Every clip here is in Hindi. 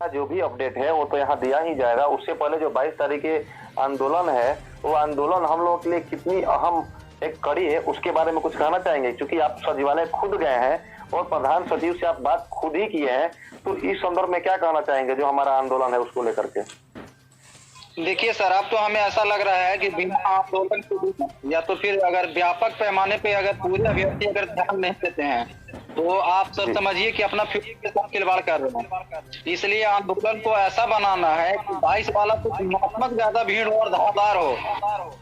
जो भी अपडेट है वो तो यहाँ दिया ही जाएगा। उससे पहले जो 22 तारीख के आंदोलन है, वो आंदोलन हम लोगों के लिए कितनी अहम एक कड़ी है, उसके बारे में कुछ कहना चाहेंगे? क्योंकि आप सचिवालय खुद गए हैं और प्रधान सचिव से आप बात खुद ही किए हैं, तो इस संदर्भ में क्या कहना चाहेंगे जो हमारा आंदोलन है उसको लेकर के? देखिए सर, अब तो हमें ऐसा लग रहा है कि बिना आंदोलन के या तो फिर अगर व्यापक पैमाने पे अगर पूरे अभ्यर्थी अगर ध्यान नहीं देते हैं तो आप सब समझिए कि अपना फ्यूचर के साथ खिलवाड़ कर रहे हैं। इसलिए आंदोलन को ऐसा बनाना है कि 22 वाला तो तुलनात्मक ज्यादा भीड़ हो और धारदार हो।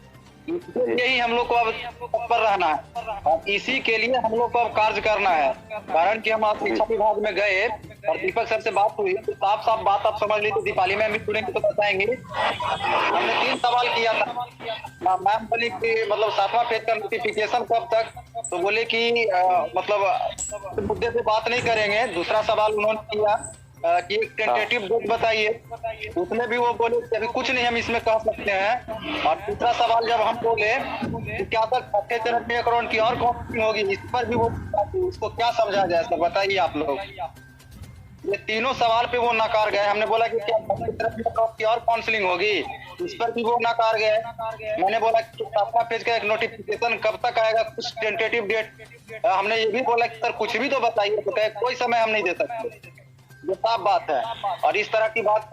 यही हम लोग को अब तत्पर रहना है और इसी के लिए हम लोग को अब कार्य करना है। कारण कि हम आज शिक्षा विभाग में गए और दीपक सर से बात हुई तो साफ साफ बात आप समझ लीजिए। दीपाली मैम भी जुड़ेंगे तो बताएंगे। हमने 3 सवाल किया था। मैम बोली कि मतलब 7वां पेज का नोटिफिकेशन कब तक, तो बोले कि मतलब मुद्दे पे बात नहीं करेंगे। दूसरा सवाल उन्होंने किया कि एक टेंटेटिव डेट बताइए, उसमें भी वो बोले कि अभी कुछ नहीं हम इसमें कह सकते हैं। और तीसरा सवाल जब हम बोले कि क्या तक छठे चरण में अकाउंट की और काउंसलिंग होगी, इस पर भी वो इसको क्या समझा जाए सर बताइए आप लोग। ये तीनों सवाल पे वो नकार गए। हमने बोला कि क्या की और काउंसलिंग होगी, इस पर भी वो नकार गए। मैंने बोला कि 7वां पेज का एक नोटिफिकेशन कब तक आएगा, कुछ टेंटेटिव डेट। हमने ये भी बोला कि सर कुछ भी तो बताइए, तो कहे कोई समय हम नहीं दे सकते। ये साफ बात है और इस तरह की बात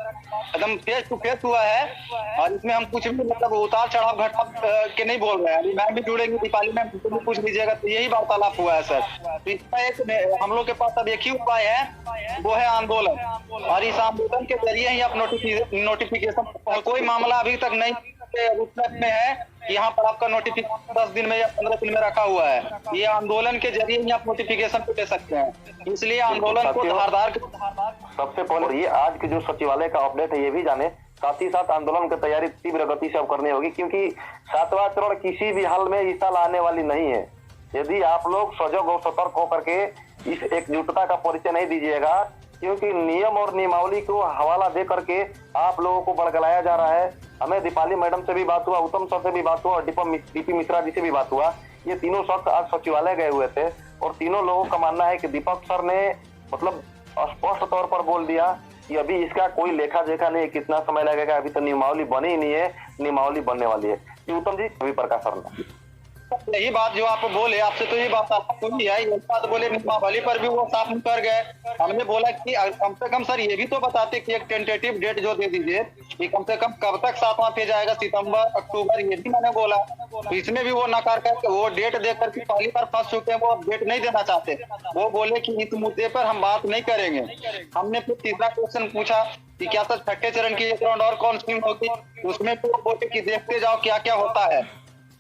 एकदम फेस टू फेस हुआ है और इसमें हम कुछ भी मतलब उतार चढ़ाव घटाव के नहीं बोल रहे हैं। अभी मैम भी जुड़ेंगे, दीपाली मैम भी पूछ लीजिएगा, तो यही वार्तालाप हुआ है सर। तो इसका एक हम लोग के पास अब एक ही उपाय है, वो है आंदोलन। और इस आंदोलन के जरिए ही आप नोटिफिकेशन, कोई मामला अभी तक नहीं में है कि यहाँ पर आपका नोटिफिकेशन 10 दिन में या 15 दिन में रखा हुआ है। ये आंदोलन के जरिए ही आप नोटिफिकेशन दे सकते हैं। इसलिए आंदोलन को धारदार। सबसे पहले ये आज के जो सचिवालय का अपडेट है ये भी जाने, साथ ही साथ आंदोलन की तैयारी तीव्र गति से अब करनी होगी, क्योंकि 7वां चरण किसी भी हाल में इस साल आने वाली नहीं है। यदि आप लोग सजग और सतर्क होकर के इस एकजुटता का परिचय नहीं दीजिएगा, क्योंकि नियम और नियमावली को हवाला दे करके आप लोगों को बड़गलाया जा रहा है। हमें दीपाली मैडम से भी बात हुआ, उत्तम सर से भी बात हुआ और डीपी मिश्रा जी से भी बात हुआ। ये तीनों शख्स आज सचिवालय गए हुए थे और तीनों लोगों का मानना है कि दीपक सर ने मतलब स्पष्ट तौर पर बोल दिया कि अभी इसका कोई लेखा जोखा नहीं, कितना समय लगेगा, अभी तो नियमावली बनी ही नहीं है, नियमावली बनने वाली है। उत्तम जी, रवि प्रकाश सर ने यही बात जो आप बोले, आपसे तो ये बात सुनी है, ये बात बोले नियमावली पर भी वो साफ कर गए। हमने बोला कि कम से कम सर ये भी तो बताते कि एक टेंटेटिव डेट जो दे दीजिए कि कम से कम कब तक 7वां पेज आएगा, सितंबर अक्टूबर, ये भी मैंने बोला। तो इसमें भी वो नकार कर वो डेट देख करके पहली बार फंस चुके हैं, वो डेट नहीं देना चाहते। वो बोले कि इस मुद्दे पर हम बात नहीं करेंगे। हमने फिर तीसरा क्वेश्चन पूछा कि क्या सर छठे चरण की एक राउंड और काउंसलिंग होगी, उसमें भी वो बोले कि देखते जाओ क्या क्या होता है।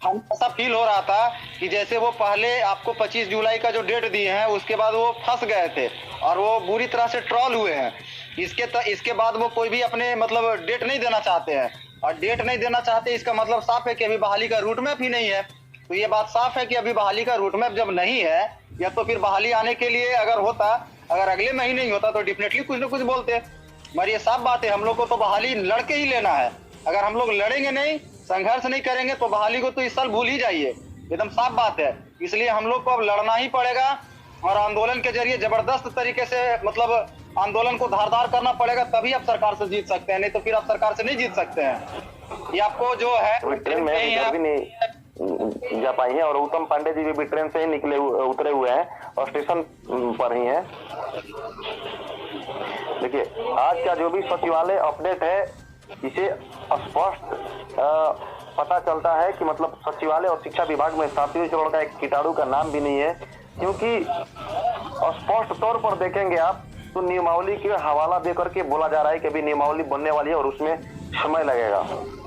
हम ऐसा फील हो रहा था कि जैसे वो पहले आपको 25 जुलाई का जो डेट दिए हैं उसके बाद वो फंस गए थे और वो बुरी तरह से ट्रॉल हुए हैं। इसके बाद वो कोई भी अपने मतलब डेट नहीं देना चाहते हैं और डेट नहीं देना चाहते, इसका मतलब साफ है कि अभी बहाली का रूट मैप ही नहीं है। तो ये बात साफ है कि अभी बहाली का रूट मैप जब नहीं है, या तो फिर बहाली आने के लिए अगर होता, अगर अगले महीने ही होता तो डेफिनेटली कुछ ना कुछ बोलते। मगर ये साफ बात है, हम लोग को तो बहाली लड़के ही लेना है। अगर हम लोग लड़ेंगे नहीं, संघर्ष नहीं करेंगे तो बहाली को तो इस साल भूल ही जाइए, एकदम साफ बात है। इसलिए हम लोग को अब लड़ना ही पड़ेगा और आंदोलन के जरिए जबरदस्त तरीके से मतलब आंदोलन को धारदार करना पड़ेगा, तभी आप सरकार से जीत सकते हैं, नहीं तो फिर आप सरकार से नहीं जीत सकते हैं। ये आपको जो है ट्रेन में भी नहीं जा पाई है और उत्तम पांडे जी भी ट्रेन से ही उतरे हुए हैं और स्टेशन पर ही हैं। देखिए आज का जो भी सचिवालय अपडेट है, इसे स्पष्ट पता चलता है कि मतलब सचिवालय और शिक्षा विभाग में 7वें चरण का एक कीटाणु का नाम भी नहीं है, क्योंकि स्पष्ट तौर पर देखेंगे आप तो नियमावली के हवाला देकर के बोला जा रहा है कि अभी नियमावली बनने वाली है और उसमें समय लगेगा।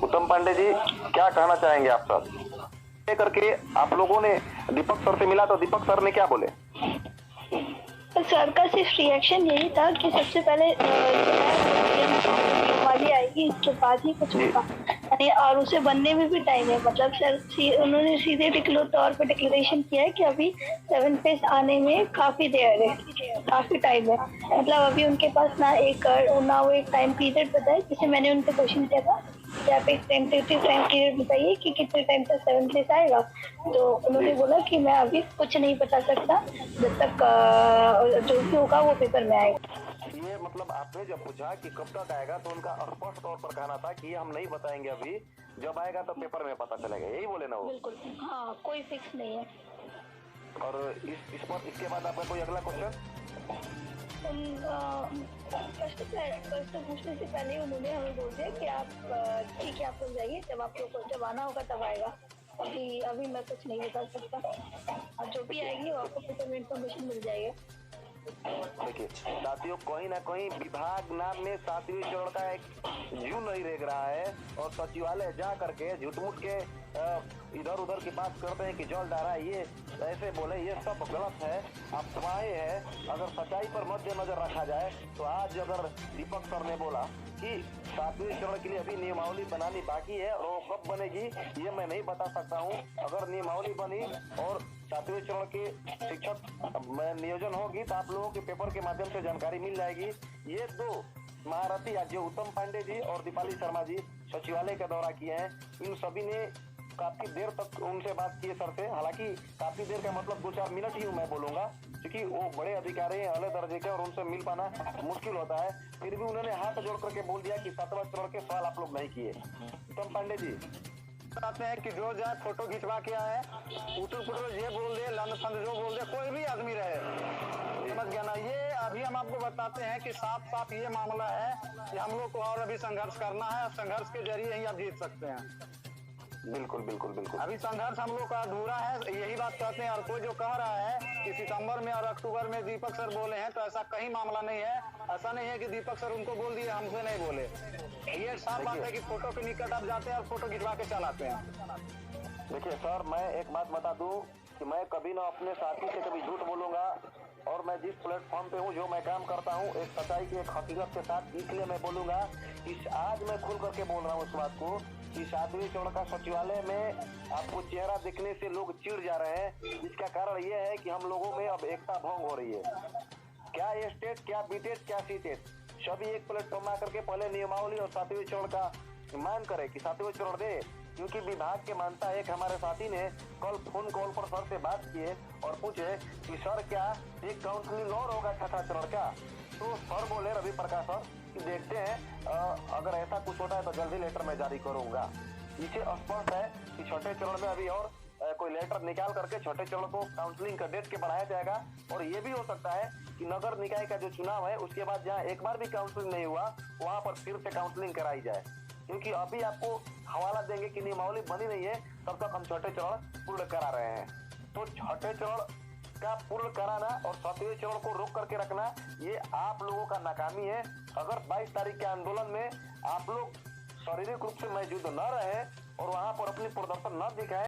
उत्तम पांडे जी, क्या कहना चाहेंगे आप सर? करके आप लोगों ने दीपक सर से मिला तो दीपक सर ने क्या बोले? सर का सिर्फ रिएक्शन यही था कि सबसे पहले वाली आएगी, इसके बाद ही कुछ होगा, और उसे बनने में भी टाइम है। मतलब सर उन्होंने सीधे तौर पे डिक्लेरेशन किया है कि अभी 7 पेज आने में काफी देर है, काफी टाइम है। मतलब अभी उनके पास ना वो एक टाइम पीरियड बताए। जैसे मैंने उनसे क्वेश्चन किया था कि आप एक टेंटेटिव टाइम पीरियड बताइए कि कितने टाइम तक 7 पेज आएगा, तो उन्होंने बोला कि मैं अभी कुछ नहीं बता सकता, जब तक जो भी होगा वो पेपर में आएगा। ये मतलब मतलब आपने जब पूछा कि कब तक आएगा तो उनका स्पष्ट तौर पर कहना था कि हम नहीं बताएंगे अभी, जब आएगा तो पेपर में पता चलेगा, यही बोले ना वो? बिल्कुल, हाँ, कोई फिक्स नहीं है। और इस पर इसके बाद आपका कोई अगला क्वेश्चन? प्रश्न पूछने से पहले उन्होंने हमें बोल दिया कि आप ठीक है, आप लोग जाइए, जब आप लोग को जब आना होगा तब आएगा। अभी मैं कुछ नहीं बता सकता, और जो भी आएगी वो आपको पेपर में इंफॉर्मेशन मिल जाएगी। देखिए साथियों, कहीं ना कहीं विभाग नाम में 7वें चरण का एक जू नहीं रेग रहा है, और सचिवालय जा करके झूठ-मूठ के इधर उधर की बात करते हैं कि जल डारा, ये ऐसे बोले, ये सब गलत है, अफवाहें है। अगर सच्चाई पर मद्देनजर रखा जाए तो आज अगर दीपक सर ने बोला कि 7वें चरण के लिए अभी नियमावली बनानी बाकी है, और वो कब बनेगी ये मैं नहीं बता सकता हूँ। अगर नियमावली बनी और 7वें चरण के शिक्षक नियोजन होगी तो आप लोगों के पेपर के माध्यम से जानकारी मिल जाएगी। ये दो महारथी आज जो उत्तम पांडे जी और दीपाली शर्मा जी सचिवालय का दौरा किए हैं, इन सभी ने काफी देर तक उनसे बात की है सर से। हालांकि काफी देर का मतलब 2-4 मिनट ही मैं बोलूंगा, क्योंकि वो बड़े अधिकारी हैं, अगले दर्जे के, और उनसे मिल पाना मुश्किल होता है। फिर भी उन्होंने हाथ जोड़ करके बोल दिया कि 7वां चरण के सवाल आप लोग नहीं किए। उत्तम पांडे जी बताते हैं कि जो जाए फोटो खिंचवा के आए, उतर पुटर ये बोल दे, लंद फंद जो बोल दे, कोई भी आदमी रहे, समझ गया ना। ये अभी हम आपको बताते हैं कि साफ साफ ये मामला है कि हम लोग को और अभी संघर्ष करना है, संघर्ष के जरिए ही आप जीत सकते हैं। बिल्कुल बिल्कुल बिल्कुल, अभी संघर्ष हम लोग का अधूरा है, यही बात कहते हैं। और कोई जो कह रहा है कि सितंबर में और अक्टूबर में दीपक सर बोले हैं, तो ऐसा कहीं मामला नहीं है। ऐसा नहीं है कि दीपक सर उनको बोल दिए, हमसे नहीं बोले। ये साफ बात है कि फोटो के निकट आप जाते हैं और फोटो खिंचवा के चलाते हैं। देखिए सर, मैं एक बात बता दूं कि मैं कभी ना अपने साथी से कभी झूठ बोलूंगा, और मैं जिस प्लेटफॉर्म पे हूँ, जो मैं काम करता हूँ, एक सच्चाई की, एक हकीकत के साथ, इसलिए मैं बोलूंगा कि आज मैं खुल करके बोल रहा हूँ इस बात को कि 7वें चरण का सचिवालय में आपको चेहरा देखने से लोग चिढ़ जा रहे हैं। इसका कारण ये है कि हम लोगों में अब एकता भंग हो रही है। क्या स्टेट, क्या बीटेट, क्या सीटेट, सभी एक प्लेटफॉर्म आकर के पहले नियमावली और 7वें चरण का मांग करे कि 7वें चरण दे, क्योंकि विभाग के मानता एक हमारे साथी ने कल फोन कॉल पर सर से बात किए और पूछे कि सर क्या एक काउंसलिंग और होगा 6ठा चरण का? तो सर बोले, रवि प्रकाश सर, कि देखते हैं, अगर ऐसा कुछ होता है तो जल्दी लेटर मैं जारी करूंगा। इसे स्पष्ट है कि 6ठे चरण में अभी और कोई लेटर निकाल करके 6ठे चरण को काउंसलिंग का डेट के बढ़ाया जाएगा। और ये भी हो सकता है कि नगर निकाय का जो चुनाव है उसके बाद जहाँ एक बार भी काउंसलिंग नहीं हुआ वहां पर फिर से काउंसलिंग कराई जाए, क्योंकि अभी आपको हवाला देंगे कि नियमावली बनी नहीं है, तब तक हम 6ठे चरण पूर्ण करा रहे हैं। तो 6ठे चरण का पूर्ण कराना और 7वें चरण को रोक करके रखना, ये आप लोगों का नाकामी है। अगर 22 तारीख के आंदोलन में आप लोग शारीरिक रूप से मौजूद न रहे और वहां पर अपनी प्रदर्शन न दिखाए